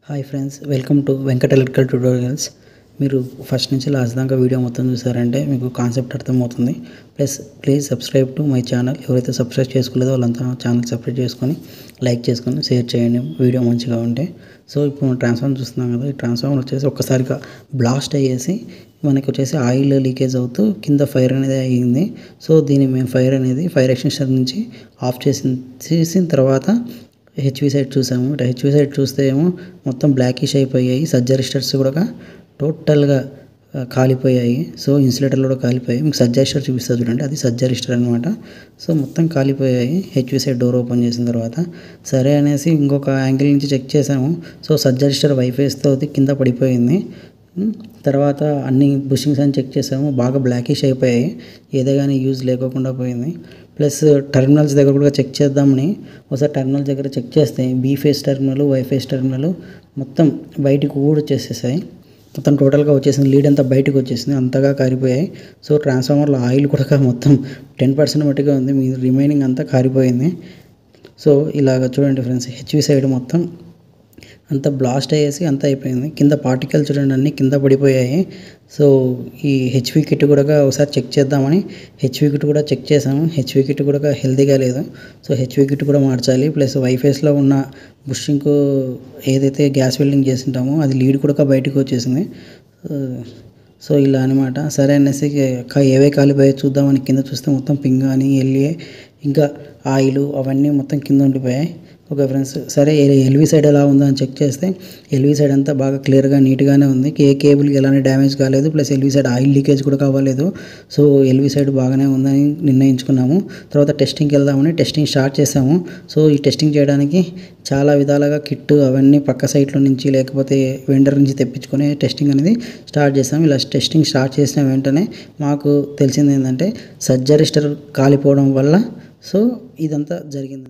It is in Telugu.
Hi friends, welcome to Venkata electrical tutorials. మీరు ఫస్ట్ నుంచి లాస్ట్ దాకా వీడియో మొత్తం చూసారంటే మీకు కాన్సెప్ట్ అర్థమవుతుంది. Please subscribe to my channel. ఎవరైతే సబ్స్క్రైబ్ చేసుకోలేదో వాళ్ళంతా ఛానల్ సబ్స్క్రైబ్ చేసుకొని లైక్ చేసుకొని షేర్ చేయండి వీడియో మంచిగా ఉంటే. సో ఇప్పుడు మనం ట్రాన్స్ఫార్మర్ చూస్తున్నాం కదా, ఈ ట్రాన్స్ఫార్మర్ వచ్చేసి ఒక్కసారిగా బ్లాస్ట్ అయ్యేసి మనకి వచ్చేసి ఆయిల్ లీకేజ్ అవుతూ కింద ఫైర్ అనేది అయ్యింది. సో దీన్ని మేము ఫైర్ ఎక్స్టెన్షన్ నుంచి ఆఫ్ చేసిన తర్వాత హెచ్వి సైడ్ చూసాము. హెచ్వి సైడ్ చూస్తే ఏమో మొత్తం బ్లాకిష్ అయిపోయాయి. సజ్జరిస్టర్స్ కూడా టోటల్గా కాలిపోయాయి. సో ఇన్సులేటర్లు కూడా కాలిపోయాయి. మీకు సజ్జరిస్టర్ చూపిస్తుంది చూడండి, అది సజ్జరిస్టర్ అనమాట. సో మొత్తం కాలిపోయాయి హెచ్వి సైడ్ డోర్ ఓపెన్ చేసిన తర్వాత. సరే అనేసి ఇంకొక యాంగిల్ నుంచి చెక్ చేసాము. సో సజ్జరిస్టర్ వైఫేస్తో కింద పడిపోయింది. తర్వాత అన్ని బుషింగ్స్ అని చెక్ చేసాము, బాగా బ్లాకిష్ అయిపోయాయి. ఏదో కానీ యూజ్ లేకోకుండా పోయింది. ప్లస్ టెర్మినల్స్ దగ్గర కూడా చెక్ చేద్దామని ఒకసారి టెర్మినల్స్ దగ్గర చెక్ చేస్తే B phase terminal, Y phase terminal మొత్తం బయటికి కూడా వచ్చేసేసాయి. మొత్తం టోటల్గా వచ్చేసింది, లీడ్ అంతా బయటకు వచ్చేసింది, అంతగా కారిపోయాయి. సో ట్రాన్స్ఫార్మర్లో ఆయిల్ కూడా మొత్తం 10% మట్టుగా ఉంది, మీ రిమైనింగ్ అంతా కారిపోయింది. సో ఇలాగ చూడండి ఫ్రెండ్స్, హెచ్వి సైడ్ మొత్తం అంతా బ్లాస్ట్ అయ్యేసి అంతా అయిపోయింది. కింద పార్టికల్ చూడండి అన్నీ కింద పడిపోయాయి. సో ఈ హెచ్వి కిట్ కూడా ఒకసారి చెక్ చేద్దామని హెచ్వి కిట్ కూడా చెక్ చేసాము. హెచ్వి కిట్ కూడా హెల్తీగా లేదు. సో హెచ్వి కిట్ కూడా మార్చాలి. ప్లస్ వైఫేస్లో ఉన్న బుషింగ్ ఏదైతే గ్యాస్ వెల్డింగ్ చేసింటామో అది లీడ్ కూడా బయటకు వచ్చేసింది. సో ఇలా అనమాట. సరే అనేసి ఏవే కాలిపోయాయి చూద్దామని కింద చూస్తే మొత్తం పింగ్ అని ఎల్ఏ ఇంకా ఆయిల్ అవన్నీ మొత్తం కింద ఉండిపోయాయి. ఓకే ఫ్రెండ్స్, సరే ఎల్వి సైడ్ ఎలా ఉందో అని చెక్ చేస్తే ఎల్వి సైడ్ అంతా బాగా క్లియర్గా నీట్గానే ఉంది. ఏ కేబుల్కి ఎలాంటి డ్యామేజ్ కాలేదు. Plus LV side oil leakage కూడా కావలేదు. సో ఎల్వి సైడ్ బాగానే ఉందని నిర్ణయించుకున్నాము. తర్వాత టెస్టింగ్కి వెళ్దామని టెస్టింగ్ స్టార్ట్ చేసాము. సో ఈ టెస్టింగ్ చేయడానికి చాలా విధాలుగా కిట్ అవన్నీ పక్క సైట్లో నుంచి లేకపోతే వెండర్ నుంచి తెప్పించుకొని టెస్టింగ్ అనేది స్టార్ట్ చేసాము. ఇలా టెస్టింగ్ స్టార్ట్ చేసిన వెంటనే మాకు తెలిసింది ఏంటంటే సజ్జరిస్టర్ కాలిపోవడం వల్ల సో ఇదంతా జరిగింది.